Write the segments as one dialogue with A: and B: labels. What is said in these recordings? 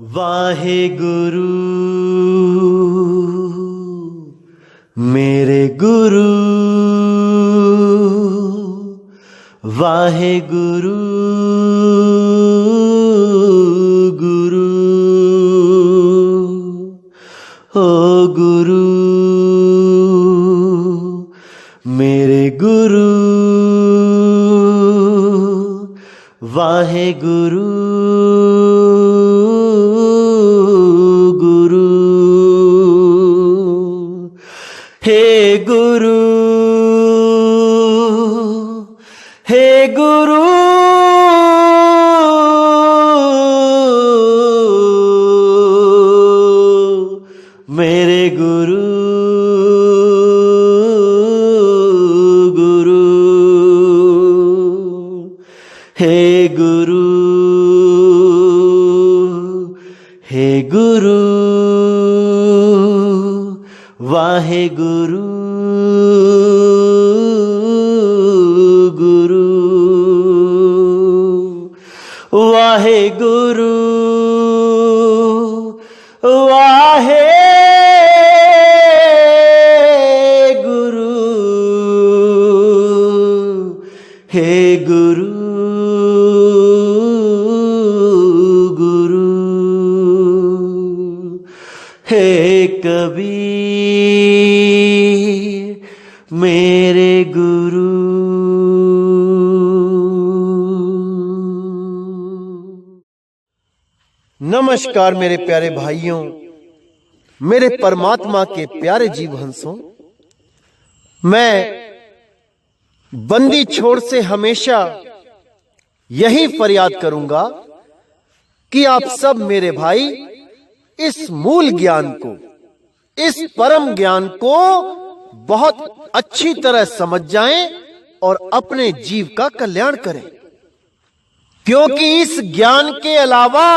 A: वाहेगुरु मेरे गुरु, वाहेगुरु गुरु, ओ गुरु मेरे गुरु, वाहेगुरु गुरु। हे गुरु, हे गुरु, मेरे गुरु, गुरु, हे गुरु, हे गुरु, वाहेगुरु गुरु, वाहेगुरु, वाहे गुरु, हे गुरु, गुरु, हे कबीर मेरे गुरु। नमस्कार मेरे प्यारे भाइयों, मेरे परमात्मा के प्यारे जीव हंसों। मैं बंदी छोड़ से हमेशा यही फरियाद करूंगा कि आप सब मेरे भाई इस मूल ज्ञान को, इस परम ज्ञान को बहुत अच्छी तरह समझ जाएं और अपने जीव का कल्याण करें, क्योंकि इस ज्ञान के अलावा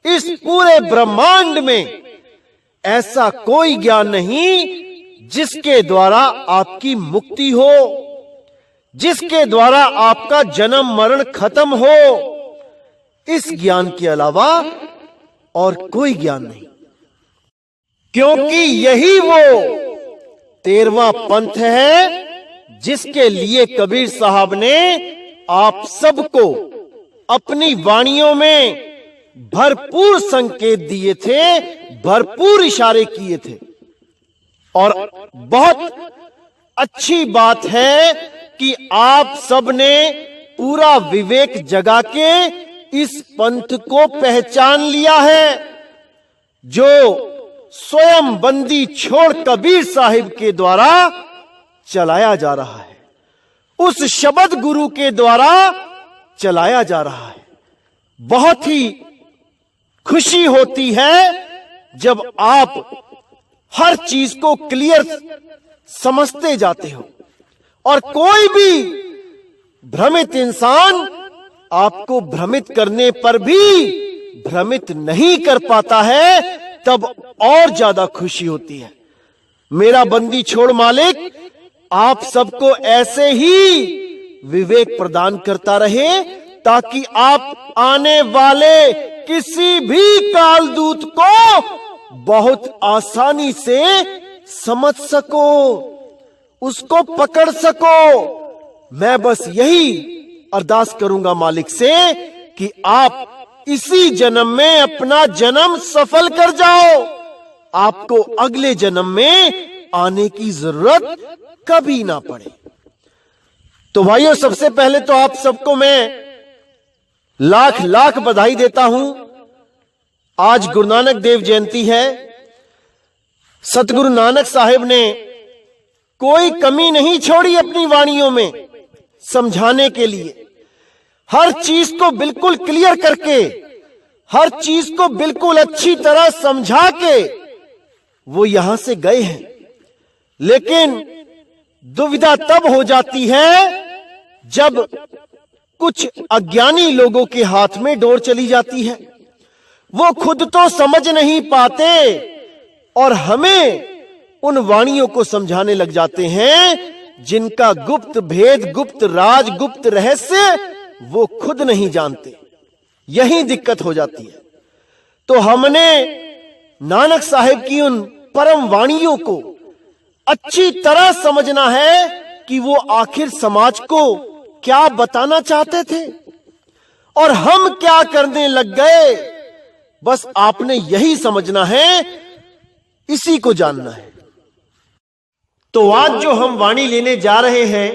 A: इस पूरे ब्रह्मांड में ऐसा कोई ज्ञान नहीं जिसके द्वारा आपकी मुक्ति हो, जिसके द्वारा आपका जन्म मरण खत्म हो। इस ज्ञान के अलावा और कोई ज्ञान नहीं, क्योंकि यही वो 13वां पंथ है जिसके लिए कबीर साहब ने आप सबको अपनी वाणियों में भरपूर संकेत दिए थे, भरपूर इशारे किए थे। और बहुत अच्छी बात है कि आप सब ने पूरा विवेक जगा के इस पंथ को पहचान लिया है, जो स्वयं बंदी छोड़ कबीर साहिब के द्वारा चलाया जा रहा है, उस शब्द गुरु के द्वारा चलाया जा रहा है। बहुत ही खुशी होती है जब आप हर चीज को क्लियर समझते जाते हो और कोई भी भ्रमित इंसान आपको भ्रमित करने पर भी भ्रमित नहीं कर पाता है, तब और ज्यादा खुशी होती है। मेरा बंदी छोड़ मालिक आप सबको ऐसे ही विवेक प्रदान करता रहे, ताकि आप आने वाले किसी भी कालदूत को बहुत आसानी से समझ सको, उसको पकड़ सको। मैं बस यही अरदास करूंगा मालिक से कि आप इसी जन्म में अपना जन्म सफल कर जाओ, आपको अगले जन्म में आने की जरूरत कभी ना पड़े। तो भाइयों, सबसे पहले तो आप सबको मैं लाख लाख बधाई देता हूं। आज गुरु नानक देव जयंती है। सतगुरु नानक साहिब ने कोई कमी नहीं छोड़ी अपनी वाणियों में समझाने के लिए। हर चीज को बिल्कुल क्लियर करके, हर चीज को बिल्कुल अच्छी तरह समझा के वो यहां से गए हैं। लेकिन दुविधा तब हो जाती है जब कुछ अज्ञानी लोगों के हाथ में डोर चली जाती है। वो खुद तो समझ नहीं पाते और हमें उन वाणियों को समझाने लग जाते हैं जिनका गुप्त भेद, गुप्त राज, गुप्त रहस्य वो खुद नहीं जानते। यही दिक्कत हो जाती है। तो हमने नानक साहिब की उन परम वाणियों को अच्छी तरह समझना है कि वो आखिर समाज को क्या बताना चाहते थे और हम क्या करने लग गए। बस आपने यही समझना है, इसी को जानना है। तो आज जो हम वाणी लेने जा रहे हैं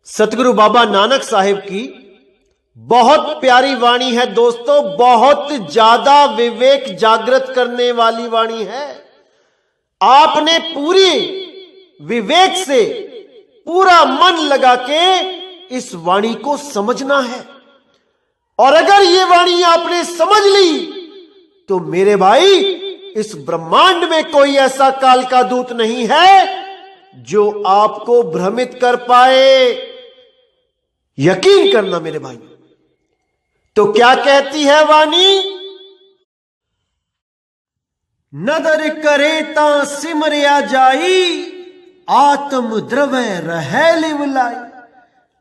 A: सतगुरु बाबा नानक साहिब की, बहुत प्यारी वाणी है दोस्तों, बहुत ज्यादा विवेक जागृत करने वाली वाणी है। आपने पूरी विवेक से पूरा मन लगा के इस वाणी को समझना है, और अगर ये वाणी आपने समझ ली तो मेरे भाई, इस ब्रह्मांड में कोई ऐसा काल का दूत नहीं है जो आपको भ्रमित कर पाए। यकीन करना मेरे भाई। तो क्या कहती है वाणी? नदर करे ता सिमरिया जाई, आत्म द्रव्य रहे लिवलाई।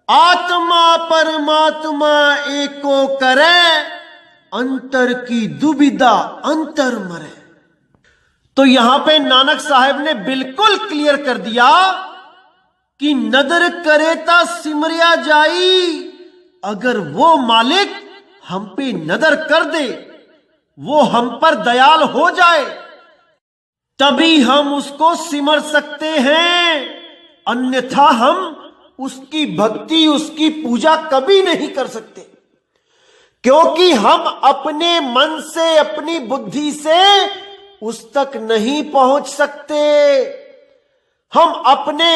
A: आत्मा परमात्मा एको करे, अंतर की दुविधा अंतर मरे। तो यहां पे नानक साहब ने बिल्कुल क्लियर कर दिया कि नदर करे ता सिमरिया जाई। अगर वो मालिक हम पे नदर कर दे, वो हम पर दयाल हो जाए, तभी हम उसको सिमर सकते हैं। अन्यथा हम उसकी भक्ति, उसकी पूजा कभी नहीं कर सकते, क्योंकि हम अपने मन से, अपनी बुद्धि से उस तक नहीं पहुंच सकते। हम अपने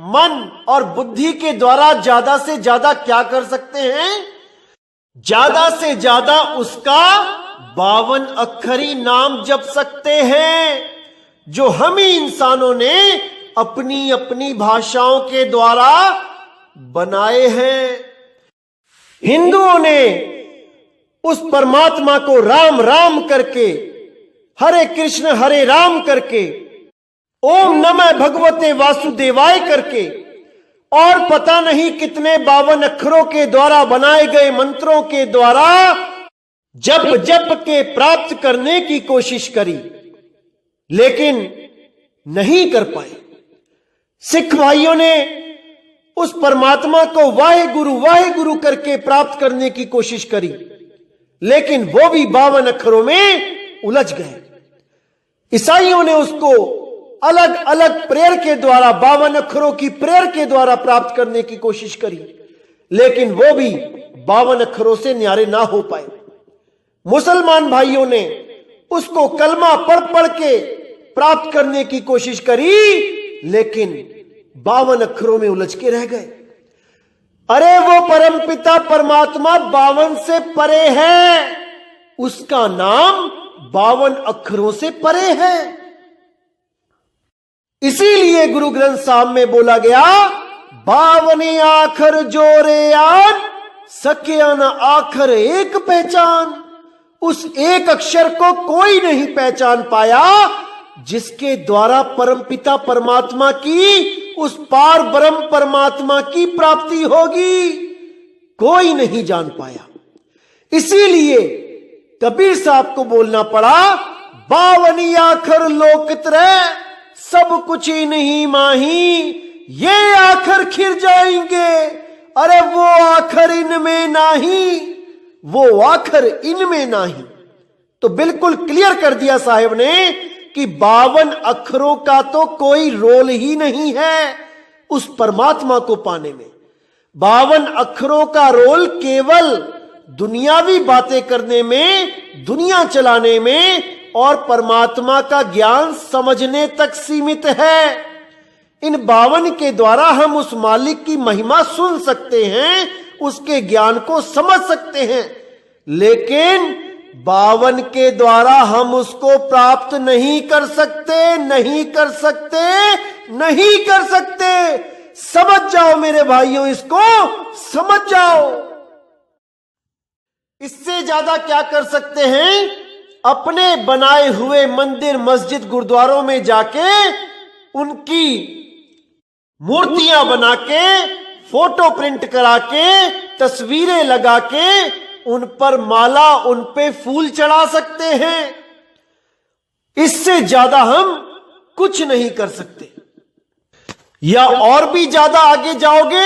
A: मन और बुद्धि के द्वारा ज्यादा से ज्यादा क्या कर सकते हैं? ज्यादा से ज्यादा उसका 52 अक्षरी नाम जप सकते हैं, जो हम ही इंसानों ने अपनी अपनी भाषाओं के द्वारा बनाए हैं। हिंदुओं ने उस परमात्मा को राम राम करके, हरे कृष्ण हरे राम करके, ओम नमः भगवते वासुदेवाय करके, और पता नहीं कितने 52 अक्षरों के द्वारा बनाए गए मंत्रों के द्वारा जप जप के प्राप्त करने की कोशिश करी, लेकिन नहीं कर पाए। सिख भाइयों ने उस परमात्मा को वाहे गुरु करके प्राप्त करने की कोशिश करी, लेकिन वो भी 52 अक्षरों में उलझ गए। ईसाइयों ने उसको अलग अलग प्रेयर के द्वारा, 52 अक्षरों की प्रेयर के द्वारा प्राप्त करने की कोशिश करी, लेकिन वो भी 52 अक्षरों से न्यारे ना हो पाए। मुसलमान भाइयों ने उसको कलमा पढ़ पढ़ के प्राप्त करने की कोशिश करी, लेकिन 52 अक्षरों में उलझ के रह गए। अरे वो परमपिता परमात्मा 52 से परे है, उसका नाम 52 अक्षरों से परे है। इसीलिए गुरु ग्रंथ साहब में बोला गया, 52 आखर जोरे आन, सकिया न आखर एक पहचान। उस एक अक्षर को कोई नहीं पहचान पाया जिसके द्वारा परमपिता परमात्मा की, उस पार ब्रह्म परमात्मा की प्राप्ति होगी, कोई नहीं जान पाया। इसीलिए कबीर साहब को बोलना पड़ा, 52 आखर लोकत्रय, सब कुछ ही नहीं माही, ये आखर खिर जाएंगे। अरे वो आखर इनमें नहीं, वो आखर इनमें नहीं। तो बिल्कुल क्लियर कर दिया साहिब ने कि 52 अक्षरों का तो कोई रोल ही नहीं है उस परमात्मा को पाने में। 52 अक्षरों का रोल केवल दुनियावी बातें करने में, दुनिया चलाने में और परमात्मा का ज्ञान समझने तक सीमित है। इन 52 के द्वारा हम उस मालिक की महिमा सुन सकते हैं, उसके ज्ञान को समझ सकते हैं, लेकिन 52 के द्वारा हम उसको प्राप्त नहीं कर सकते, नहीं कर सकते, नहीं कर सकते। समझ जाओ मेरे भाइयों, इसको समझ जाओ। इससे ज्यादा क्या कर सकते हैं? अपने बनाए हुए मंदिर, मस्जिद, गुरुद्वारों में जाके उनकी मूर्तियां बना के, फोटो प्रिंट करा के, तस्वीरें लगा के उन पर माला, उन पे फूल चढ़ा सकते हैं। इससे ज्यादा हम कुछ नहीं कर सकते। या और भी ज्यादा आगे जाओगे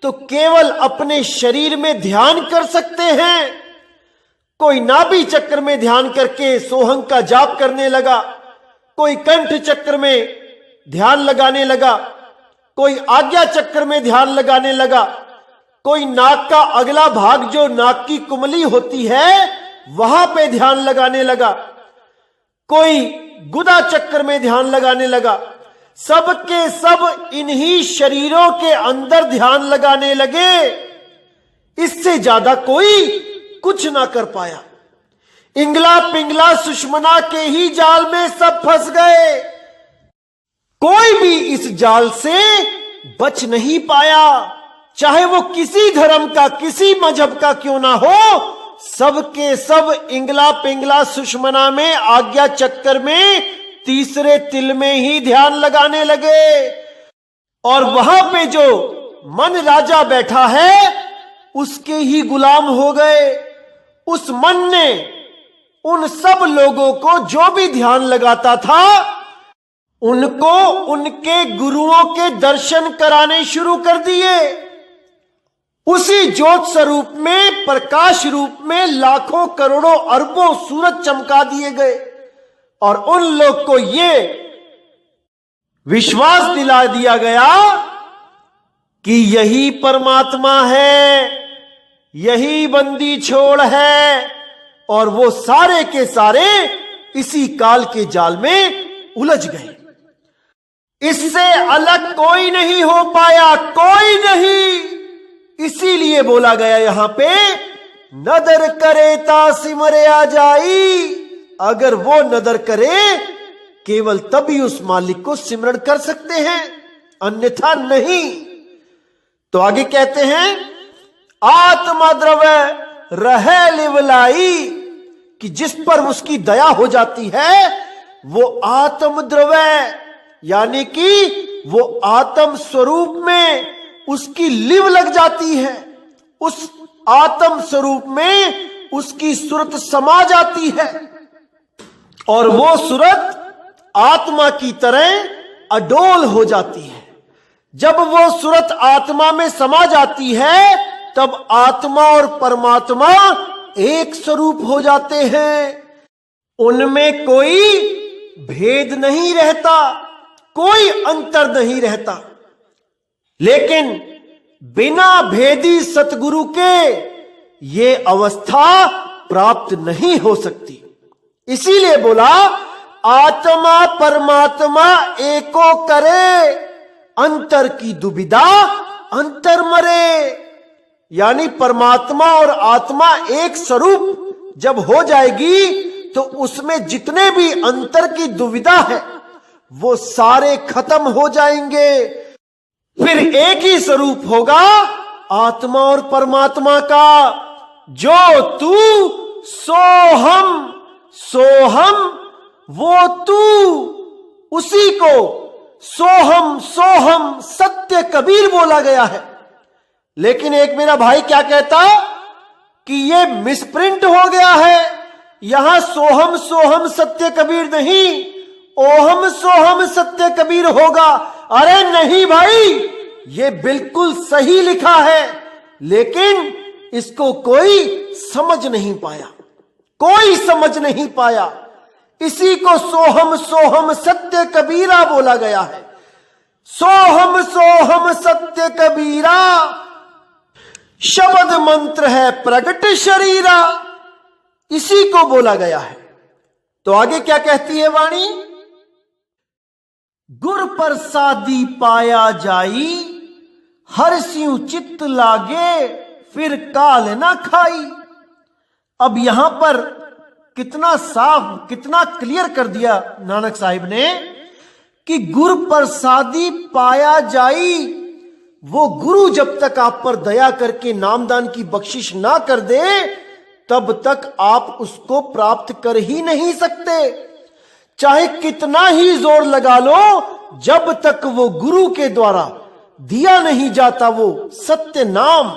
A: तो केवल अपने शरीर में ध्यान कर सकते हैं। कोई नाभि चक्र में ध्यान करके सोहंग का जाप करने लगा, कोई कंठ चक्र में ध्यान लगाने लगा, कोई आज्ञा चक्र में ध्यान लगाने लगा, कोई नाक का अगला भाग जो नाक की कुमली होती है वहां पे ध्यान लगाने लगा, कोई गुदा चक्र में ध्यान लगाने लगा। सब के सब इन्हीं शरीरों के अंदर ध्यान लगाने लगे। इससे ज्यादा कोई कुछ ना कर पाया। इंगला पिंगला सुषमना के ही जाल में सब फंस गए। कोई भी इस जाल से बच नहीं पाया, चाहे वो किसी धर्म का, किसी मजहब का क्यों ना हो। सब के सब इंगला पिंगला सुषमना में, आज्ञा चक्कर में, तीसरे तिल में ही ध्यान लगाने लगे। और वहां पे जो मन राजा बैठा है उसके ही गुलाम हो गए। उस मन ने उन सब लोगों को जो भी ध्यान लगाता था उनको उनके गुरुओं के दर्शन कराने शुरू कर दिए। उसी ज्योत स्वरूप में, प्रकाश रूप में लाखों करोड़ों अरबों सूरज चमका दिए गए और उन लोग को ये विश्वास दिला दिया गया कि यही परमात्मा है, यही बंदी छोड़ है। और वो सारे के सारे इसी काल के जाल में उलझ गए। इससे अलग कोई नहीं हो पाया, कोई नहीं। इसीलिए बोला गया यहां पे, नदर करे ता सिमरे आ जाई। अगर वो नदर करे केवल तभी उस मालिक को सिमरण कर सकते हैं, अन्यथा नहीं। तो आगे कहते हैं, आत्मा द्रव्य रहे लिवलाई, कि जिस पर उसकी दया हो जाती है वो आत्म द्रव्य, यानी कि वो आत्म स्वरूप में उसकी लिव लग जाती है। उस आत्म स्वरूप में उसकी सूरत समा जाती है और वो सूरत आत्मा की तरह अडोल हो जाती है। जब वो सूरत आत्मा में समा जाती है तब आत्मा और परमात्मा एक स्वरूप हो जाते हैं। उनमें कोई भेद नहीं रहता, कोई अंतर नहीं रहता। लेकिन बिना भेदी सतगुरु के ये अवस्था प्राप्त नहीं हो सकती। इसीलिए बोला, आत्मा परमात्मा एको करे, अंतर की दुविधा अंतर मरे। यानी परमात्मा और आत्मा एक स्वरूप जब हो जाएगी तो उसमें जितने भी अंतर की दुविधा है वो सारे खत्म हो जाएंगे। फिर एक ही स्वरूप होगा आत्मा और परमात्मा का, जो तू सो हम, सो हम वो तू। उसी को सोहम सोहम सत्य कबीर बोला गया है। लेकिन एक मेरा भाई क्या कहता कि ये मिसप्रिंट हो गया है, यहां सोहम सोहम सत्य कबीर नहीं, ओहम सोहम सत्य कबीर होगा। अरे नहीं भाई, ये बिल्कुल सही लिखा है, लेकिन इसको कोई समझ नहीं पाया, कोई समझ नहीं पाया। इसी को सोहम सोहम सत्य कबीरा बोला गया है। सोहम सोहम सत्य कबीरा शब्द मंत्र है प्रगट शरीरा, इसी को बोला गया है। तो आगे क्या कहती है वाणी, गुर प्रसादी पाया जाई, हर सिंह चित्त लागे, फिर काल ना खाई। अब यहां पर कितना साफ, कितना क्लियर कर दिया नानक साहिब ने कि गुर प्रसादी पाया जाई। वो गुरु जब तक आप पर दया करके नामदान की बख्शिश ना कर दे तब तक आप उसको प्राप्त कर ही नहीं सकते। चाहे कितना ही जोर लगा लो, जब तक वो गुरु के द्वारा दिया नहीं जाता वो सत्य नाम,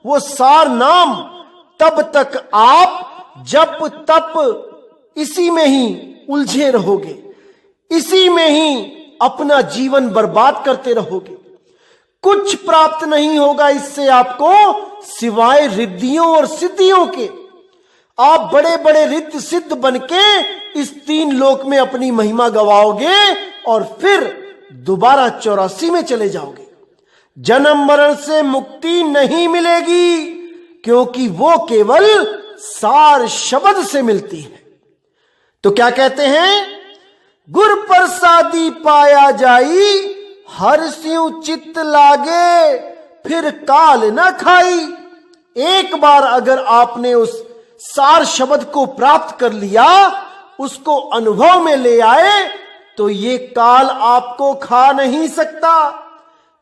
A: वो सार नाम, तब तक आप जप तप इसी में ही उलझे रहोगे, इसी में ही अपना जीवन बर्बाद करते रहोगे। कुछ प्राप्त नहीं होगा इससे आपको सिवाय रिद्धियों और सिद्धियों के। आप बड़े बड़े रिद्ध सिद्ध बनके इस 3 लोक में अपनी महिमा गवाओगे और फिर दोबारा 84 में चले जाओगे। जन्म मरण से मुक्ति नहीं मिलेगी, क्योंकि वो केवल सार शब्द से मिलती है। तो क्या कहते हैं? गुर प्रसादी पाया जाई, हर स्यु चित्त लागे, फिर काल न खाई। एक बार अगर आपने उस सार शब्द को प्राप्त कर लिया, उसको अनुभव में ले आए, तो ये काल आपको खा नहीं सकता,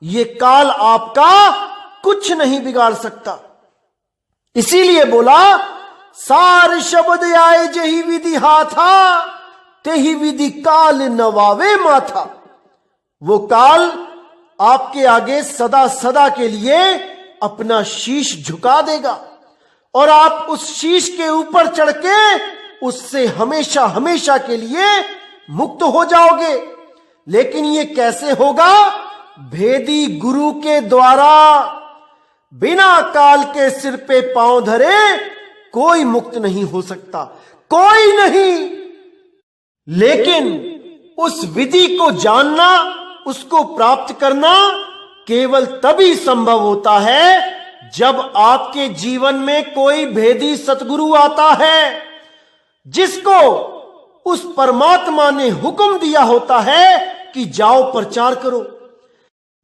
A: ये काल आपका कुछ नहीं बिगाड़ सकता। इसीलिए बोला, सार शब्द आए जही विधि हाथा, तेही विधि काल नवावे माथा। वो काल आपके आगे सदा सदा के लिए अपना शीश झुका देगा और आप उस शीश के ऊपर चढ़ के उससे हमेशा हमेशा के लिए मुक्त हो जाओगे। लेकिन ये कैसे होगा? भेदी गुरु के द्वारा। बिना काल के सिर पे पांव धरे कोई मुक्त नहीं हो सकता, कोई नहीं। लेकिन उस विधि को जानना, उसको प्राप्त करना केवल तभी संभव होता है जब आपके जीवन में कोई भेदी सतगुरु आता है, जिसको उस परमात्मा ने हुक्म दिया होता है कि जाओ प्रचार करो।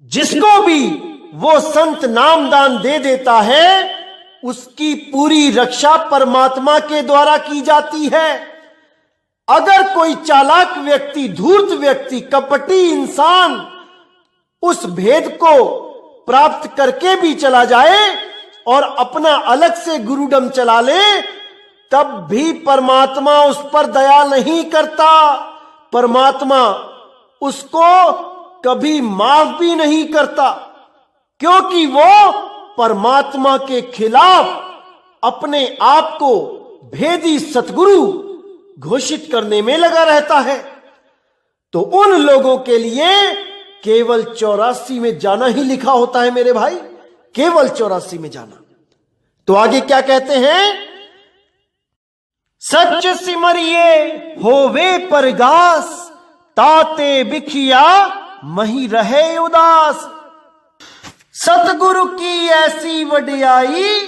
A: जिसको भी वो संत नामदान दे देता है, उसकी पूरी रक्षा परमात्मा के द्वारा की जाती है। अगर कोई चालाक व्यक्ति, धूर्त व्यक्ति, कपटी इंसान उस भेद को प्राप्त करके भी चला जाए और अपना अलग से गुरुडम चला ले, तब भी परमात्मा उस पर दया नहीं करता। परमात्मा उसको कभी माफ भी नहीं करता, क्योंकि वो परमात्मा के खिलाफ अपने आप को भेदी सतगुरु घोषित करने में लगा रहता है। तो उन लोगों के लिए केवल 84 में जाना ही लिखा होता है मेरे भाई, केवल 84 में जाना। तो आगे क्या कहते हैं? सच सिमरिए होवे परगास, ताते बिखिया मही रहे उदास। सतगुरु की ऐसी वडियाई,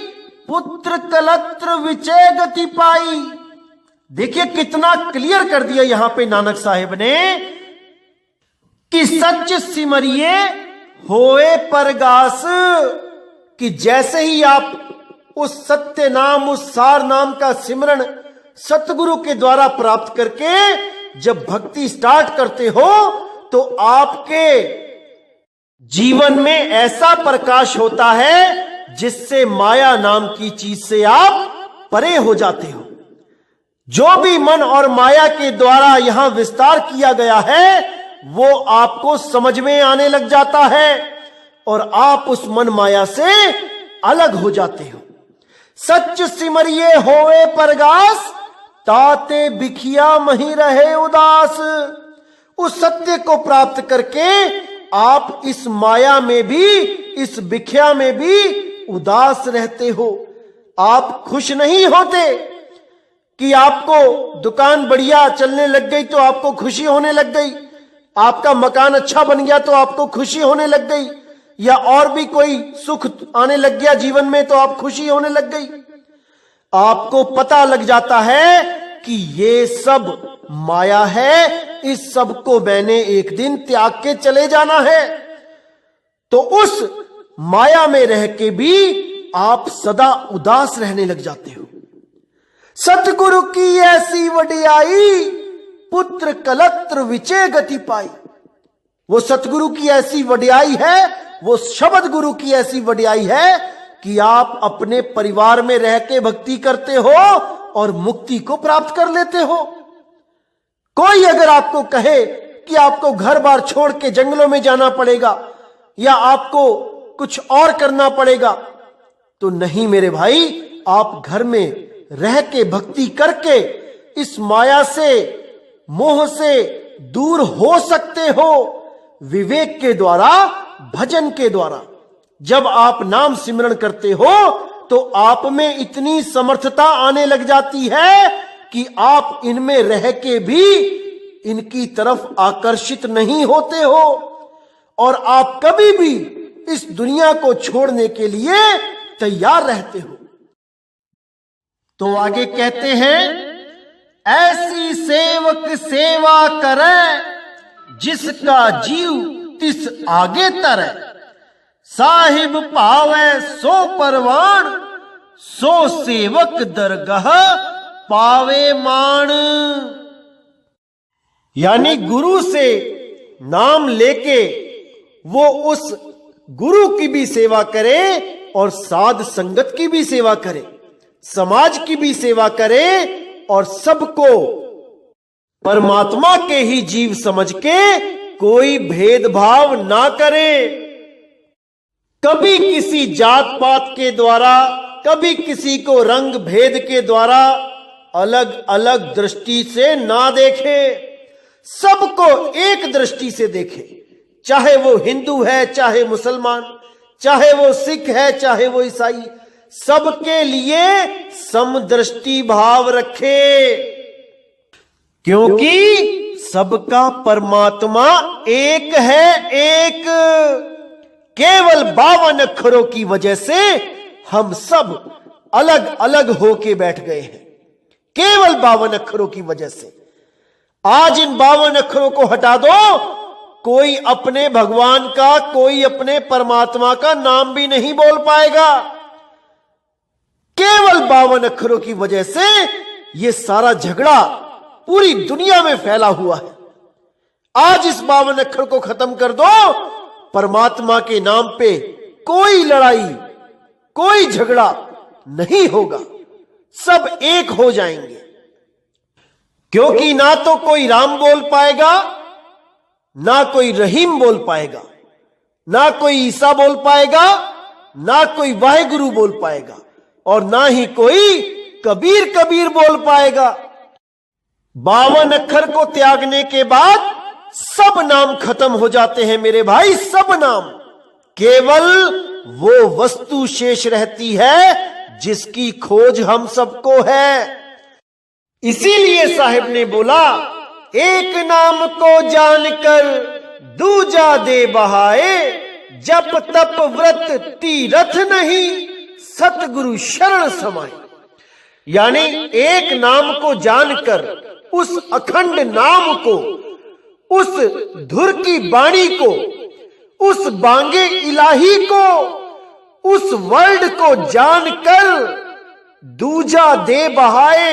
A: पुत्र कलत्र विचय गति पाई। देखिए कितना क्लियर कर दिया यहां पे नानक साहिब ने कि सच सिमरिए होए परगास, कि जैसे ही आप उस सत्य नाम, उस सार नाम का सिमरन सतगुरु के द्वारा प्राप्त करके जब भक्ति स्टार्ट करते हो, तो आपके जीवन में ऐसा प्रकाश होता है जिससे माया नाम की चीज से आप परे हो जाते हो। जो भी मन और माया के द्वारा यहां विस्तार किया गया है, वो आपको समझ में आने लग जाता है और आप उस मन माया से अलग हो जाते हो। सच सिमरिए होवे परगास, ताते बिखिया मही रहे उदास। उस सत्य को प्राप्त करके आप इस माया में भी, इस बिखिया में भी उदास रहते हो। आप खुश नहीं होते कि आपको दुकान बढ़िया चलने लग गई तो आपको खुशी होने लग गई, आपका मकान अच्छा बन गया तो आपको खुशी होने लग गई, या और भी कोई सुख आने लग गया जीवन में तो आप खुशी होने लग गई। आपको पता लग जाता है कि ये सब माया है, इस सब को मैंने एक दिन त्याग के चले जाना है। तो उस माया में रह के भी आप सदा उदास रहने लग जाते हो। सतगुरु की ऐसी वडियाई, पुत्र कलत्र विचय गति पाई। वो सतगुरु की ऐसी वडियाई है, वो शब्द गुरु की ऐसी वडियाई है कि आप अपने परिवार में रह के भक्ति करते हो और मुक्ति को प्राप्त कर लेते हो। कोई अगर आपको कहे कि आपको घर बार छोड़ के जंगलों में जाना पड़ेगा या आपको कुछ और करना पड़ेगा, तो नहीं मेरे भाई, आप घर में रह के भक्ति करके इस माया से, मोह से दूर हो सकते हो। विवेक के द्वारा, भजन के द्वारा जब आप नाम सिमरण करते हो तो आप में इतनी समर्थता आने लग जाती है कि आप इनमें रह के भी इनकी तरफ आकर्षित नहीं होते हो और आप कभी भी इस दुनिया को छोड़ने के लिए तैयार रहते हो। तो आगे कहते हैं, ऐसी सेवक सेवा करे, जिसका जीव तिस आगे तरे, साहिब पावे सो परवान, सो सेवक दरगाह पावे मान। यानी गुरु से नाम लेके वो उस गुरु की भी सेवा करे और साध संगत की भी सेवा करे, समाज की भी सेवा करे और सबको परमात्मा के ही जीव समझ के कोई भेदभाव ना करे। कभी किसी जात पात के द्वारा, कभी किसी को रंग भेद के द्वारा अलग अलग दृष्टि से ना देखे, सबको एक दृष्टि से देखे। चाहे वो हिंदू है, चाहे मुसलमान, चाहे वो सिख है, चाहे वो ईसाई, सबके लिए समदृष्टि भाव रखे, क्योंकि सबका परमात्मा एक है। एक केवल 52 अक्षरों की वजह से हम सब अलग अलग होके बैठ गए हैं, केवल 52 अक्षरों की वजह से। आज इन 52 अक्षरों को हटा दो, कोई अपने भगवान का, कोई अपने परमात्मा का नाम भी नहीं बोल पाएगा। केवल 52 अक्षरों की वजह से ये सारा झगड़ा पूरी दुनिया में फैला हुआ है। आज इस 52 अक्षर को खत्म कर दो, परमात्मा के नाम पे कोई लड़ाई, कोई झगड़ा नहीं होगा, सब एक हो जाएंगे। क्योंकि ना तो कोई राम बोल पाएगा, ना कोई रहीम बोल पाएगा, ना कोई ईसा बोल पाएगा, ना कोई वाहेगुरु बोल पाएगा और ना ही कोई कबीर कबीर बोल पाएगा। 52 अक्षर को त्यागने के बाद सब नाम खत्म हो जाते हैं मेरे भाई, सब नाम। केवल वो वस्तु शेष रहती है जिसकी खोज हम सबको है। इसीलिए साहिब ने बोला, एक नाम को जानकर दूजा दे बहाए, जप तप व्रत तीरथ नहीं, सतगुरु शरण समाए। यानी एक नाम को जानकर, उस अखंड नाम को, उस धुर की बाणी को, उस बांगे इलाही को, उस वर्ड को जानकर दूजा दे बहाए।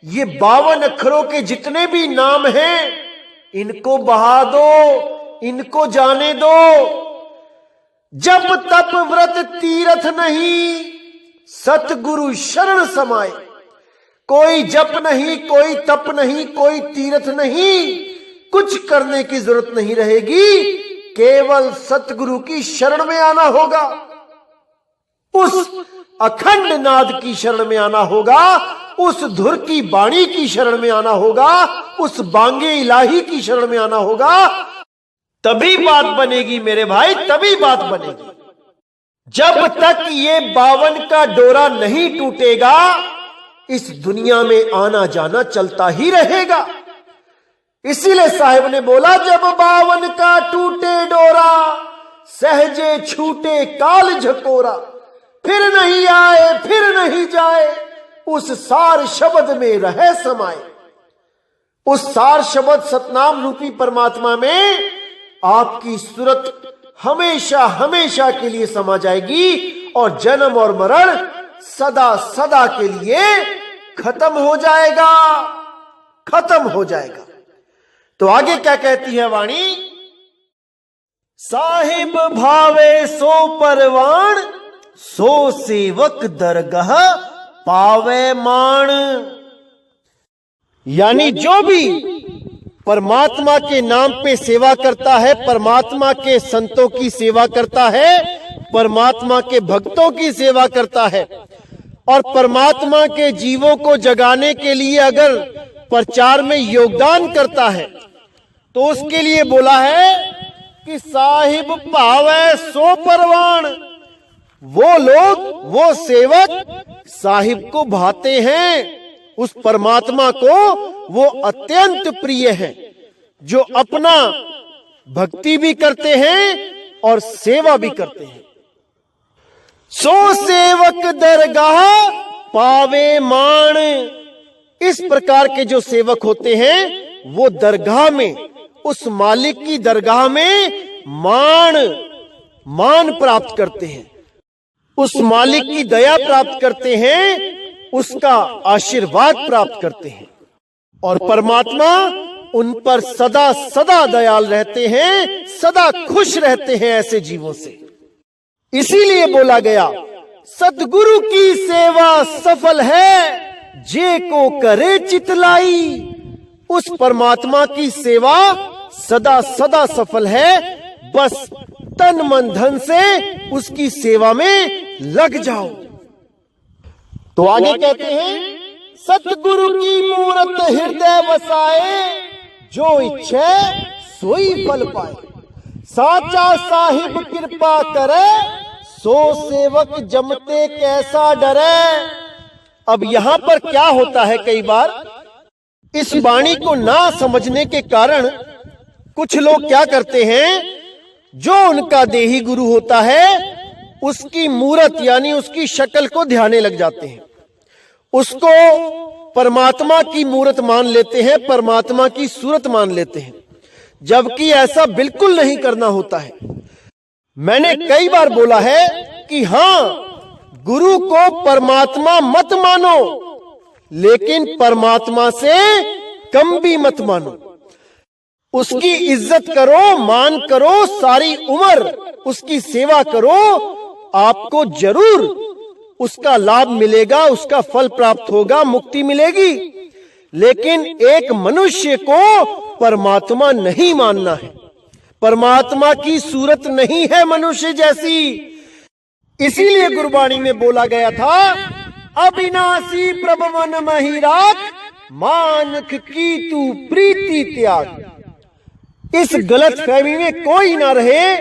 A: ये 52 अक्षरों के जितने भी नाम हैं, इनको बहा दो, इनको जाने दो। जब तप व्रत तीरथ नहीं, सतगुरु शरण समाए। कोई जप नहीं, कोई तप नहीं, कोई तीर्थ नहीं, कुछ करने की जरूरत नहीं रहेगी, केवल सतगुरु की शरण में आना होगा, उस अखंड नाद की शरण में आना होगा, उस धुर की बाणी की शरण में आना होगा, उस बांगे इलाही की शरण में आना होगा। तभी बात बनेगी मेरे भाई, तभी बात बनेगी। जब तक ये 52 का डोरा नहीं टूटेगा, इस दुनिया में आना जाना चलता ही रहेगा। इसीलिए साहिब ने बोला, जब 52 का टूटे डोरा, सहजे छूटे काल झकोरा, फिर नहीं आए फिर नहीं जाए, उस सार शब्द में रहे समाए। उस सार शब्द सतनाम रूपी परमात्मा में आपकी सूरत हमेशा हमेशा के लिए समा जाएगी और जन्म और मरण सदा सदा के लिए खत्म हो जाएगा, खत्म हो जाएगा। तो आगे क्या कहती है वाणी, साहिब भावे सो परवान, सो सेवक दरगाह पावे मान। यानी जो भी परमात्मा के नाम पे सेवा करता है, परमात्मा के संतों की सेवा करता है, परमात्मा के भक्तों की सेवा करता है और परमात्मा के जीवों को जगाने के लिए अगर प्रचार में योगदान करता है तो उसके लिए बोला है कि साहिब भावै सो परवान। वो लोग, वो सेवक साहिब को भाते हैं, उस परमात्मा को वो अत्यंत प्रिय है, जो अपना भक्ति भी करते हैं और सेवा भी करते हैं। सो सेवक दरगाह पावे मान। इस प्रकार के जो सेवक होते हैं वो दरगाह में, उस मालिक की दरगाह में मान प्राप्त करते हैं, उस मालिक की दया प्राप्त करते हैं, उसका आशीर्वाद प्राप्त करते हैं और परमात्मा उन पर सदा सदा दयाल रहते हैं, सदा खुश रहते हैं ऐसे जीवों से। इसीलिए बोला गया सतगुरु की सेवा सफल है, जे को करे चितलाई। उस परमात्मा की सेवा सदा सदा सफल है, बस तन मन धन से उसकी सेवा में लग जाओ। तो आगे कहते हैं सतगुरु की मूरत हृदय बसाए, जो इच्छे सोई फल पाए। साचा साहिब कृपा करे, सो सेवक जमते कैसा डरे। अब यहां पर क्या होता है, कई बार इस वाणी को ना समझने के कारण कुछ लोग क्या करते हैं, जो उनका देही गुरु होता है उसकी मूरत यानी उसकी शक्ल को ध्याने लग जाते हैं, उसको परमात्मा की मूरत मान लेते हैं, परमात्मा की सूरत मान लेते हैं, जबकि ऐसा बिल्कुल नहीं करना होता है। मैंने कई बार बोला है कि हां, गुरु को परमात्मा मत मानो, लेकिन परमात्मा से कम भी मत मानो। उसकी इज्जत करो, मान करो, सारी उम्र उसकी सेवा करो, आपको जरूर उसका लाभ मिलेगा, उसका फल प्राप्त होगा, मुक्ति मिलेगी। लेकिन एक मनुष्य को परमात्मा नहीं मानना है, परमात्मा की सूरत नहीं है मनुष्य जैसी। इसीलिए गुरबाणी में बोला गया था अविनाशी प्रभवन महिरात, मानक की तू प्रीति त्याग। इस गलत फहमी में कोई ना रहे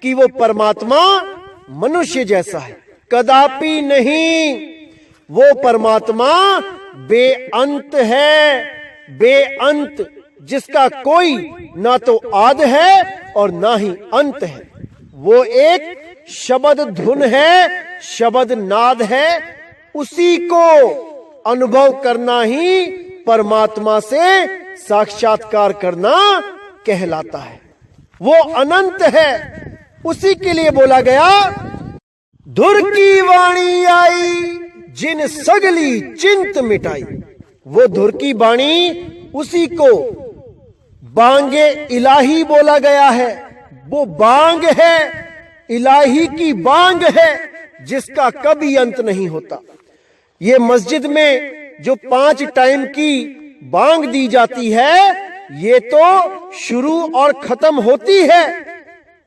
A: कि वो परमात्मा मनुष्य जैसा है, कदापि नहीं। वो परमात्मा बेअंत है, बेअंत, जिसका कोई ना तो आद है और ना ही अंत है। वो एक शब्द धुन है, शब्द नाद है, उसी को अनुभव करना ही परमात्मा से साक्षात्कार करना कहलाता है। वो अनंत है, उसी के लिए बोला गया धुर की वाणी आई, जिन सगली चिंत मिटाई। वो धुर की वाणी, उसी को बांगे इलाही बोला गया है। वो बांग है, इलाही की बांग है, जिसका कभी अंत नहीं होता। ये मस्जिद में जो 5 टाइम की बांग दी जाती है, ये तो शुरू और खत्म होती है,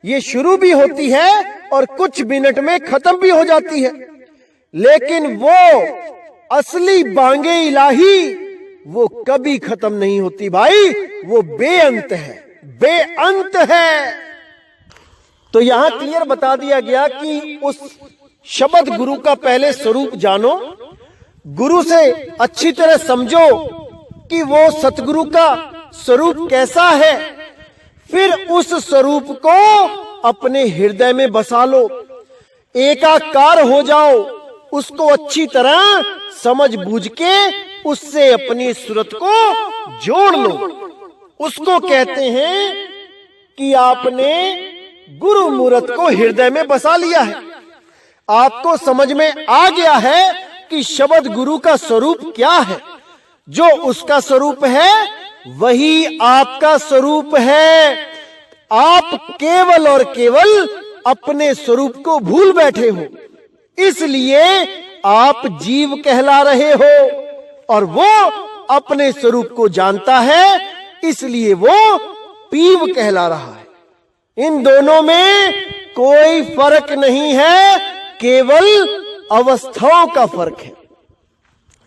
A: ये शुरू भी होती है और कुछ मिनट में खत्म भी हो जाती है। लेकिन वो असली बांगे इलाही वो कभी खत्म नहीं होती भाई, वो बेअंत है, बेअंत है। तो यहां क्लियर बता दिया गया कि उस शब्द गुरु का पहले स्वरूप जानो, गुरु से अच्छी तरह समझो कि वो सतगुरु का स्वरूप कैसा है, फिर उस स्वरूप को अपने हृदय में बसा लो, एकाकार हो जाओ, उसको अच्छी तरह समझ बूझ के उससे अपनी सूरत को जोड़ लो। उसको कहते हैं कि आपने गुरु मूरत को हृदय में बसा लिया है। आपको समझ में आ गया है कि शब्द गुरु का स्वरूप क्या है। जो उसका स्वरूप है वही आपका स्वरूप है। आप केवल और केवल अपने स्वरूप को भूल बैठे हो, इसलिए आप जीव कहला रहे हो, और वो अपने स्वरूप को जानता है, इसलिए वो पीव कहला रहा है। इन दोनों में कोई फर्क नहीं है, केवल अवस्थाओं का फर्क है।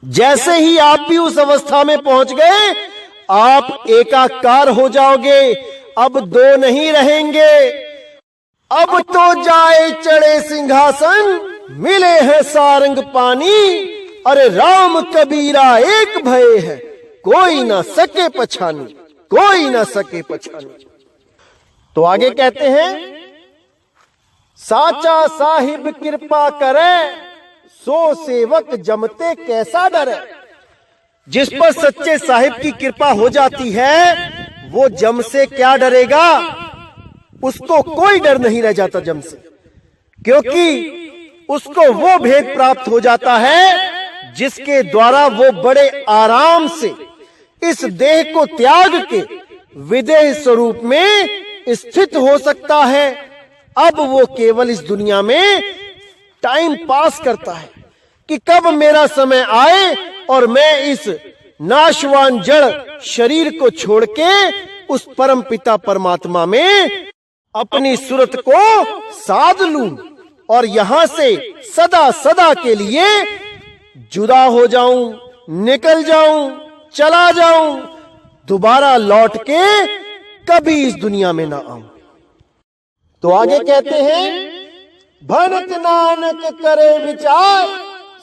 A: जैसे ही आप भी उस अवस्था में पहुंच गए, आप एकाकार हो जाओगे, अब दो नहीं रहेंगे। अब तो जाए चढ़े सिंहासन, मिले हैं सारंग पानी, अरे राम कबीरा एक भय है, कोई ना सके पछानी, कोई ना सके पछानी। तो आगे कहते हैं, साचा साहिब कृपा करे, सो सेवक जमते कैसा डरे। जिस पर सच्चे साहिब की कृपा हो जाती है, वो जम से क्या डरेगा, उसको कोई डर नहीं रह जाता जम से, क्योंकि उसको वो भेद प्राप्त हो जाता है जिसके द्वारा वो बड़े आराम से इस देह को त्याग के विदेह स्वरूप में स्थित हो सकता है। अब वो केवल इस दुनिया में टाइम पास करता है कि कब मेरा समय आए और मैं इस नाशवान जड़ शरीर को छोड़ के उस परम पिता परमात्मा में अपनी सूरत को साध लूं और यहां से सदा सदा के लिए जुदा हो जाऊं, निकल जाऊं, चला जाऊं, दोबारा लौट के कभी इस दुनिया में ना आऊं। तो आगे कहते हैं, भनत नानक करे विचार,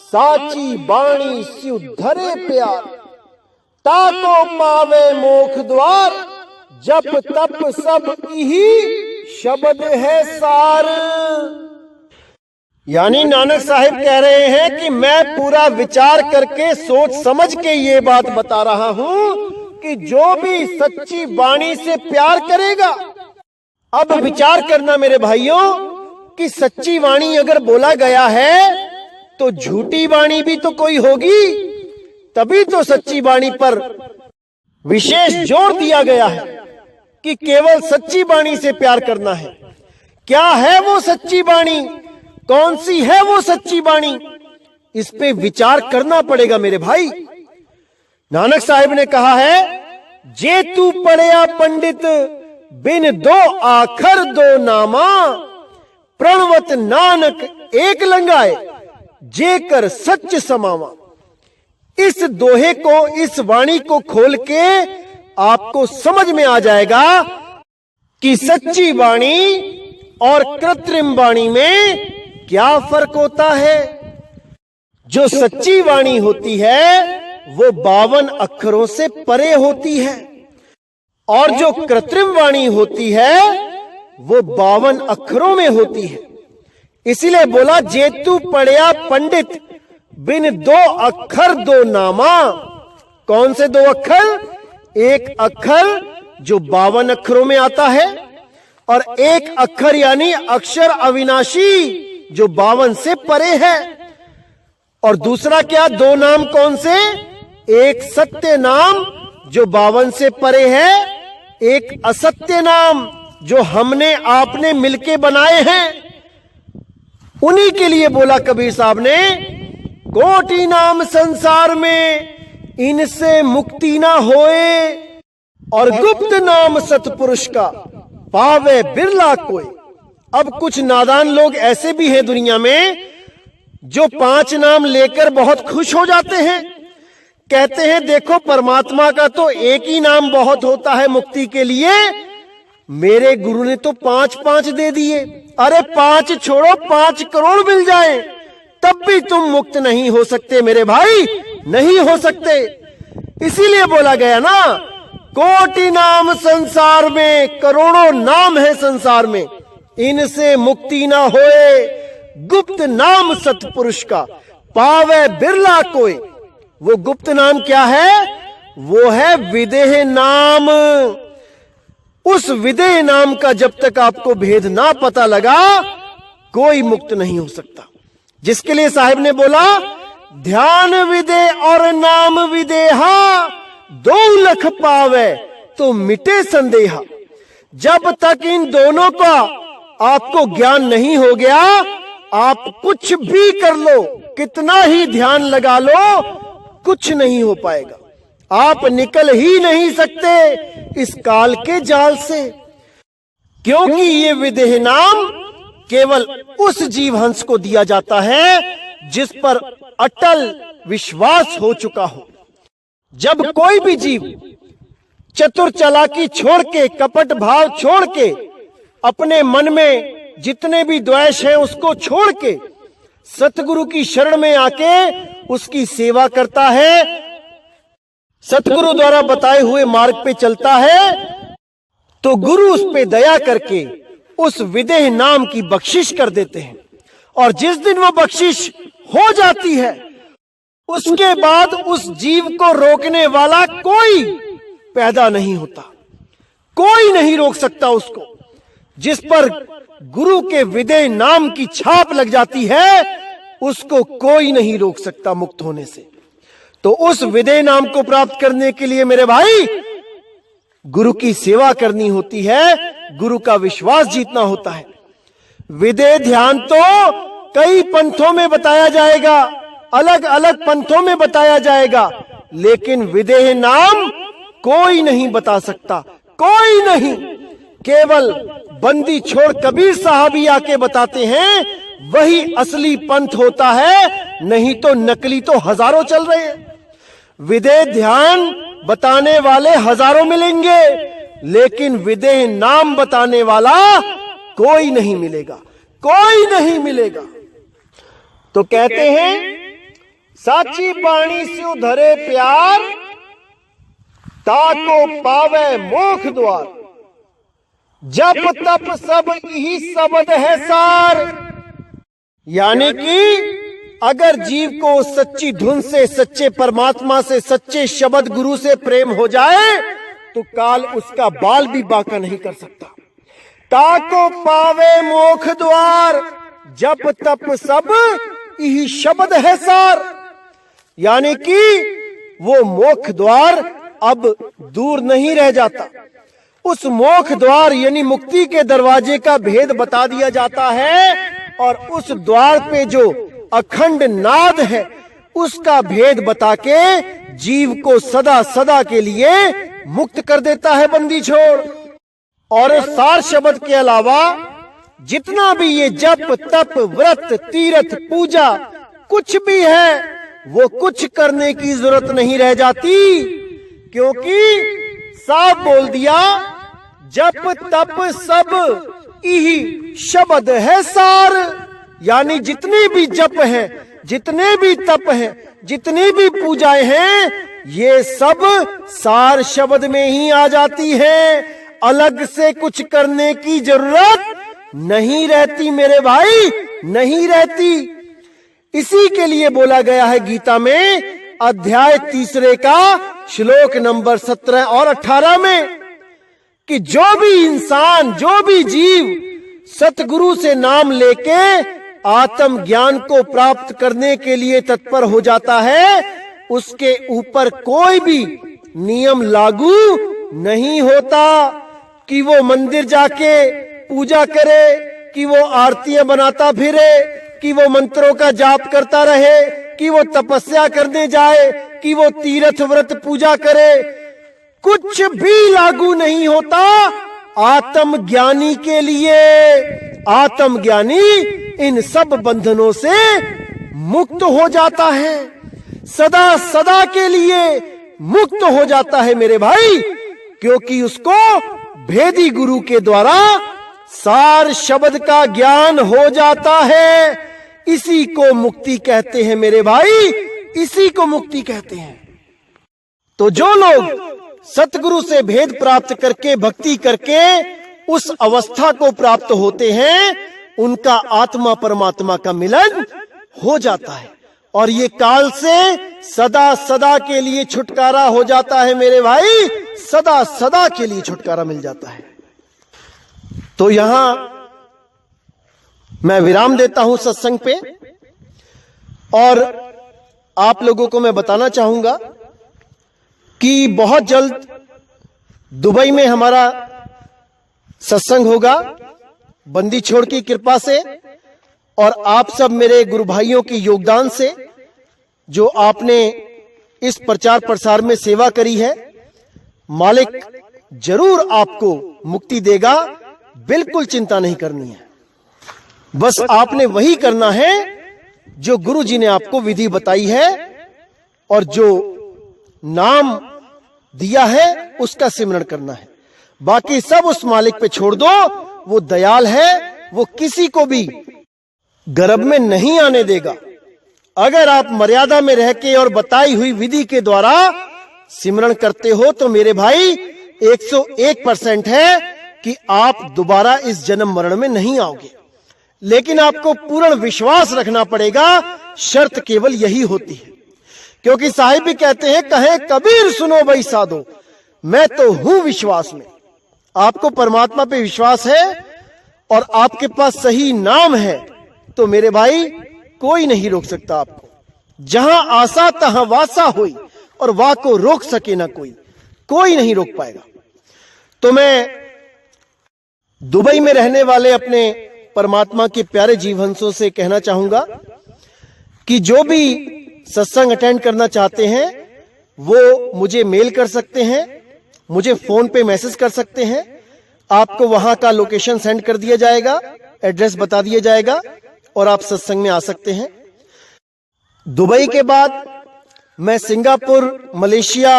A: साची बाणी स्यु धरे प्यार, ताको पावे मोख द्वार, जप तप सब ही शब्द है सार। यानी नानक साहिब कह रहे हैं कि मैं पूरा विचार करके सोच समझ के ये बात बता रहा हूं कि जो भी सच्ची वाणी से प्यार करेगा। अब विचार करना मेरे भाइयों कि सच्ची वाणी अगर बोला गया है तो झूठी वाणी भी तो कोई होगी, तभी तो सच्ची वाणी पर विशेष जोर दिया गया है कि केवल सच्ची वाणी से प्यार करना है। क्या है वो सच्ची वाणी, कौन सी है वो सच्ची वाणी, इस पे विचार करना पड़ेगा मेरे भाई। नानक साहिब ने कहा है, जे तू पढ़या पंडित बिन दो आखर दो नामा, प्रणवत नानक एक लंगाए, जे कर सच समावा। इस दोहे को, इस वाणी को खोल के आपको समझ में आ जाएगा कि सच्ची वाणी और कृत्रिम वाणी में क्या फर्क होता है। जो सच्ची वाणी होती है वो 52 अक्षरों से परे होती है और जो कृत्रिम वाणी होती है वो 52 अक्षरों में होती है। इसीलिए बोला, जेतु पढ़या पंडित बिन दो अक्षर दो नामा। कौन से दो अक्षर? एक अक्षर जो 52 अक्षरों में आता है और एक अक्षर यानी अक्षर अविनाशी जो 52 से परे है। और दूसरा क्या? दो नाम कौन से? एक सत्य नाम जो 52 से परे है, एक असत्य नाम जो हमने आपने मिलके बनाए हैं। उन्हीं के लिए बोला कबीर साहब ने, कोटि नाम संसार में इनसे मुक्ति ना होए, और गुप्त नाम सतपुरुष का पावे बिरला कोई। अब कुछ नादान लोग ऐसे भी हैं दुनिया में जो 5 नाम लेकर बहुत खुश हो जाते हैं। कहते हैं देखो परमात्मा का तो एक ही नाम बहुत होता है मुक्ति के लिए, मेरे गुरु ने तो 5-5 दे दिए। अरे 5 छोड़ो, 5 करोड़ मिल जाए तब भी तुम मुक्त नहीं हो सकते मेरे भाई, नहीं हो सकते। इसीलिए बोला गया ना, कोटि नाम संसार में, करोड़ों नाम है संसार में, इनसे मुक्ति ना होए, गुप्त नाम सतपुरुष का पावे बिरला कोई। वो गुप्त नाम क्या है? वो है विदेह नाम। उस विदेह नाम का जब तक आपको भेद ना पता लगा, कोई मुक्त नहीं हो सकता। जिसके लिए साहिब ने बोला, ध्यान विदे और नाम विदेहा, 2 लख पावे तो मिटे संदेहा। जब तक इन दोनों का आपको ज्ञान नहीं हो गया, आप कुछ भी कर लो, कितना ही ध्यान लगा लो, कुछ नहीं हो पाएगा। आप निकल ही नहीं सकते इस काल के जाल से, क्योंकि ये विदेह नाम केवल उस जीव हंस को दिया जाता है जिस पर अटल विश्वास हो चुका हो। जब कोई भी जीव चतुर चालाकी छोड़ के, कपट भाव छोड़ के, अपने मन में जितने भी द्वेष है उसको छोड़ के सतगुरु की शरण में आके उसकी सेवा करता है, सतगुरु द्वारा बताए हुए मार्ग पे चलता है, तो गुरु उस पे दया करके उस विदेह नाम की बख्शिश कर देते हैं। और जिस दिन वो बख्शिश हो जाती है, उसके बाद उस जीव को रोकने वाला कोई पैदा नहीं होता, कोई नहीं रोक सकता उसको। जिस पर गुरु के विदेह नाम की छाप लग जाती है, उसको कोई नहीं रोक सकता मुक्त होने से। तो उस विदेह नाम को प्राप्त करने के लिए मेरे भाई गुरु की सेवा करनी होती है, गुरु का विश्वास जीतना होता है। विदेह ध्यान तो कई पंथों में बताया जाएगा, अलग अलग पंथों में बताया जाएगा, लेकिन विदेह नाम कोई नहीं बता सकता, कोई नहीं। केवल बंदी छोड़ कबीर साहब ही आके बताते हैं, वही असली पंथ होता है, नहीं तो नकली तो हजारों चल रहे हैं। विदेह ध्यान बताने वाले हजारों मिलेंगे, लेकिन विदेह नाम बताने वाला कोई नहीं मिलेगा, कोई नहीं मिलेगा। तो कहते हैं, साची पानी से उधरे प्यार, ताको पावे मोख द्वार, जप तप सब यही शब्द है सार। यानी कि अगर जीव को सच्ची धुन से, सच्चे परमात्मा से, सच्चे शब्द गुरु से प्रेम हो जाए, तो काल उसका बाल भी बांका नहीं कर सकता। ताको पावे मोख द्वार, जप तप सब यही शब्द है सार। यानी कि वो मोख द्वार अब दूर नहीं रह जाता। उस मोख द्वार यानी मुक्ति के दरवाजे का भेद बता दिया जाता है, और उस द्वार पे जो अखंड नाद है उसका भेद बता के जीव को सदा सदा के लिए मुक्त कर देता है बंदी छोड़। और सार शब्द के अलावा जितना भी ये जप तप व्रत तीर्थ पूजा कुछ भी है, वो कुछ करने की जरूरत नहीं रह जाती, क्योंकि साफ बोल दिया, जप तप सब यही शब्द है सार। यानी जितने भी जप हैं, जितने भी तप हैं, जितनी भी पूजाएं हैं, ये सब सार शब्द में ही आ जाती हैं। अलग से कुछ करने की जरूरत नहीं रहती मेरे भाई, नहीं रहती। इसी के लिए बोला गया है गीता में अध्याय 3 का श्लोक नंबर 17 और 18 में, कि जो भी इंसान, जो भी जीव सतगुरु से नाम लेके आत्म ज्ञान को प्राप्त करने के लिए तत्पर हो जाता है, उसके ऊपर कोई भी नियम लागू नहीं होता कि वो मंदिर जाके पूजा करे, कि वो आरतियां बनाता फिरे, कि वो मंत्रों का जाप करता रहे, कि वो तपस्या करने जाए, कि वो तीर्थ व्रत पूजा करे। कुछ भी लागू नहीं होता आत्मज्ञानी के लिए। आत्मज्ञानी इन सब बंधनों से मुक्त हो जाता है, सदा सदा के लिए मुक्त हो जाता है मेरे भाई, क्योंकि उसको भेदी गुरु के द्वारा सार शब्द का ज्ञान हो जाता है। इसी को मुक्ति कहते हैं मेरे भाई, इसी को मुक्ति कहते हैं। तो जो लोग सतगुरु से भेद प्राप्त करके भक्ति करके उस अवस्था को प्राप्त होते हैं, उनका आत्मा परमात्मा का मिलन हो जाता है, और ये काल से सदा सदा के लिए छुटकारा हो जाता है मेरे भाई, सदा सदा के लिए छुटकारा मिल जाता है। तो यहां मैं विराम देता हूं सत्संग पे, और आप लोगों को मैं बताना चाहूंगा कि बहुत जल्द दुबई में हमारा सत्संग होगा बंदी छोड़ की कृपा से, और आप सब मेरे गुरु भाइयों की योगदान से, जो आपने इस प्रचार प्रसार में सेवा करी है, मालिक जरूर आपको मुक्ति देगा। बिल्कुल चिंता नहीं करनी है, बस आपने वही करना है जो गुरु जी ने आपको विधि बताई है और जो नाम दिया है उसका सिमरण करना है। बाकी सब उस मालिक पे छोड़ दो। वो दयाल है, वो किसी को भी गर्भ में नहीं आने देगा। अगर आप मर्यादा में रह के और बताई हुई विधि के द्वारा सिमरण करते हो तो मेरे भाई 101% है कि आप दोबारा इस जन्म मरण में नहीं आओगे। लेकिन आपको पूर्ण विश्वास रखना पड़ेगा। शर्त केवल यही होती है, क्योंकि साहिब भी कहते हैं, कहे कबीर सुनो भाई साधो, मैं तो हूं विश्वास में। आपको परमात्मा पे विश्वास है और आपके पास सही नाम है तो मेरे भाई कोई नहीं रोक सकता आपको। जहां आशा तहां वासा हुई और वाह को रोक सके ना कोई नहीं रोक पाएगा। तो मैं दुबई में रहने वाले अपने परमात्मा के प्यारे जीवहंसों से कहना चाहूंगा कि जो भी सत्संग अटेंड करना चाहते हैं वो मुझे मेल कर सकते हैं, मुझे फोन पे मैसेज कर सकते हैं। आपको वहां का लोकेशन सेंड कर दिया जाएगा, एड्रेस बता दिया जाएगा और आप सत्संग में आ सकते हैं। दुबई के बाद मैं Singapore, Malaysia,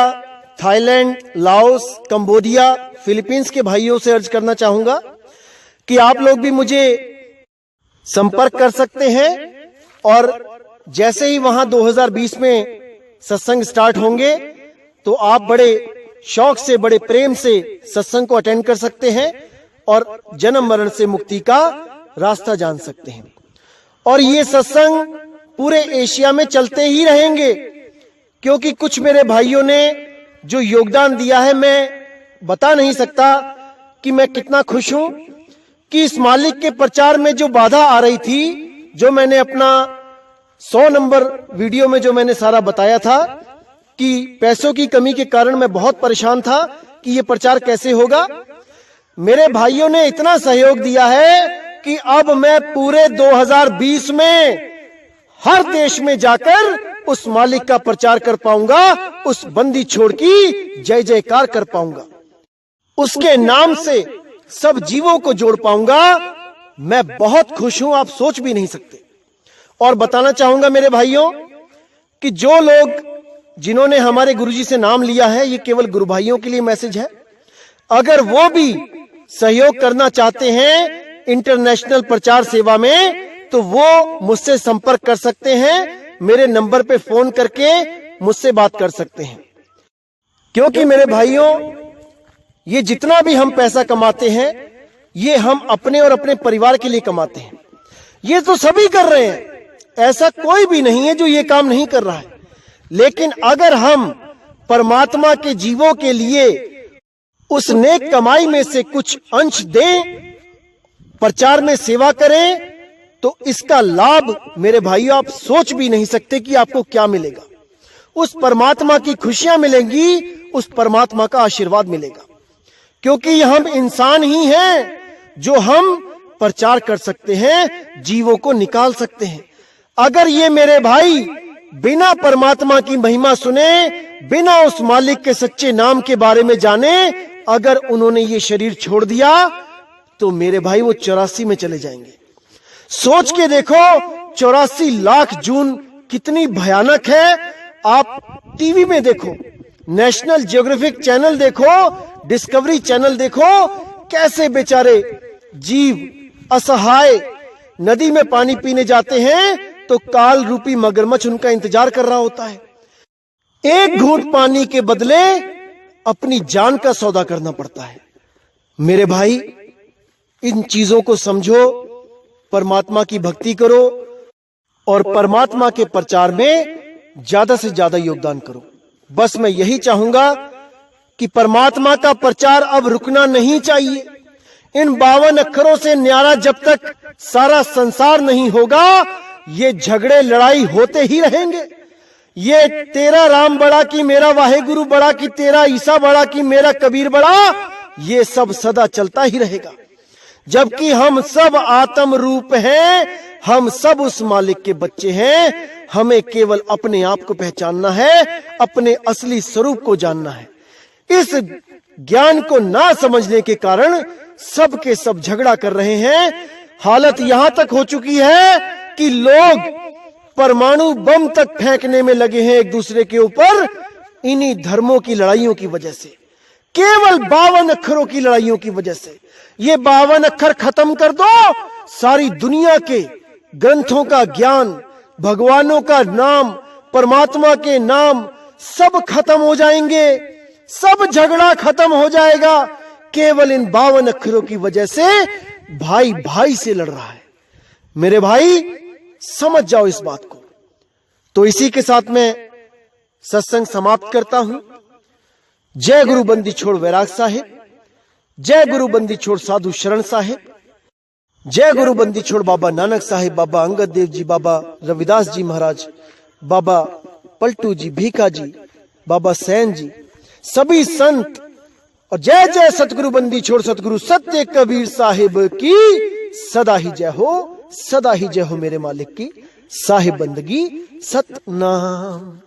A: Thailand, Laos, Cambodia, Philippines के भाइयों से अर्ज करना चाहूंगा कि आप लोग भी मुझे संपर्क कर सकते हैं। और जैसे ही वहां 2020 में सत्संग स्टार्ट होंगे तो आप बड़े शौक से, बड़े प्रेम से सत्संग को अटेंड कर सकते हैं और जन्म मरण से मुक्ति का रास्ता जान सकते हैं। और ये सत्संग पूरे एशिया में चलते ही रहेंगे, क्योंकि कुछ मेरे भाइयों ने जो योगदान दिया है, मैं बता नहीं सकता कि मैं कितना खुश हूं कि इस मालिक के प्रचार में जो बाधा आ रही थी, जो मैंने अपना 100 नंबर वीडियो में जो मैंने सारा बताया था कि पैसों की कमी के कारण मैं बहुत परेशान था कि ये प्रचार कैसे होगा, मेरे भाइयों ने इतना सहयोग दिया है कि अब मैं पूरे 2020 में हर देश में जाकर उस मालिक का प्रचार कर पाऊंगा, उस बंदी छोड़ की जय जयकार कर पाऊंगा, उसके नाम से सब जीवों को जोड़ पाऊंगा। मैं बहुत खुश हूं, आप सोच भी नहीं सकते। और बताना चाहूंगा मेरे भाइयों कि जो लोग जिन्होंने हमारे गुरुजी से नाम लिया है, ये केवल गुरु भाइयों के लिए मैसेज है। अगर वो भी सहयोग करना चाहते हैं इंटरनेशनल प्रचार सेवा में तो वो मुझसे संपर्क कर सकते हैं, मेरे नंबर पे फोन करके मुझसे बात कर सकते हैं। क्योंकि मेरे भाइयों, ये जितना भी हम पैसा कमाते हैं ये हम अपने और अपने परिवार के लिए कमाते हैं। ये तो सभी कर रहे हैं, ऐसा कोई भी नहीं है जो ये काम नहीं कर रहा है। लेकिन अगर हम परमात्मा के जीवों के लिए उस नेक कमाई में से कुछ अंश दें, प्रचार में सेवा करें, तो इसका लाभ मेरे भाइयों आप सोच भी नहीं सकते कि आपको क्या मिलेगा। उस परमात्मा की खुशियां मिलेंगी, उस परमात्मा का आशीर्वाद मिलेगा। क्योंकि हम इंसान ही हैं जो हम प्रचार कर सकते हैं, जीवों को निकाल सकते हैं। अगर ये मेरे भाई बिना परमात्मा की महिमा सुने, बिना उस मालिक के सच्चे नाम के बारे में जाने, अगर उन्होंने ये शरीर छोड़ दिया तो मेरे भाई वो 84 में चले जाएंगे। सोच के देखो, 84 लाख जून कितनी भयानक है। आप टीवी में देखो, नेशनल ज्योग्राफिक चैनल देखो, डिस्कवरी चैनल देखो, कैसे बेचारे जीव असहाय नदी में पानी पीने जाते हैं तो काल रूपी मगरमच्छ उनका इंतजार कर रहा होता है। एक घूंट पानी के बदले अपनी जान का सौदा करना पड़ता है। मेरे भाई, इन चीजों को समझो, परमात्मा की भक्ति करो और परमात्मा के प्रचार में ज्यादा से ज्यादा योगदान करो। बस मैं यही चाहूंगा कि परमात्मा का प्रचार अब रुकना नहीं चाहिए। इन 52 अक्षरों से न्यारा जब तक सारा संसार नहीं होगा, ये झगड़े लड़ाई होते ही रहेंगे। ये तेरा राम बड़ा कि मेरा वाहेगुरु बड़ा कि तेरा ईसा बड़ा कि मेरा कबीर बड़ा, ये सब सदा चलता ही रहेगा। जबकि हम सब आत्म रूप हैं, हम सब उस मालिक के बच्चे हैं। हमें केवल अपने आप को पहचानना है, अपने असली स्वरूप को जानना है। इस ज्ञान को ना समझने के कारण सब के सब झगड़ा कर रहे हैं। हालत यहां तक हो चुकी है कि लोग परमाणु बम तक फेंकने में लगे हैं एक दूसरे के ऊपर, इन्हीं धर्मों की लड़ाइयों की वजह से, केवल 52 अक्षरों की लड़ाइयों की वजह से। ये 52 अक्षर खत्म कर दो, सारी दुनिया के ग्रंथों का ज्ञान, भगवानों का नाम, परमात्मा के नाम सब खत्म हो जाएंगे, सब झगड़ा खत्म हो जाएगा। केवल इन 52 अक्षरों की वजह से भाई भाई से लड़ रहा है। मेरे भाई समझ जाओ इस बात को। तो इसी के साथ मैं सत्संग समाप्त करता हूं। जय गुरु बंदी छोड़ वैराग साहिब, जय गुरु बंदी छोड़ साधु शरण साहिब, जय गुरु बंदी छोड़ बाबा नानक साहिब, बाबा अंगद देव जी, बाबा रविदास जी महाराज, बाबा पलटू जी, भीखा जी, बाबा सैन जी, सभी संत, और जय जय सतगुरु बंदी छोड़ सतगुरु सत्य कबीर साहिब की सदा ही जय हो, सदा ही जय हो मेरे मालिक की। साहिब बंदगी सतनाम।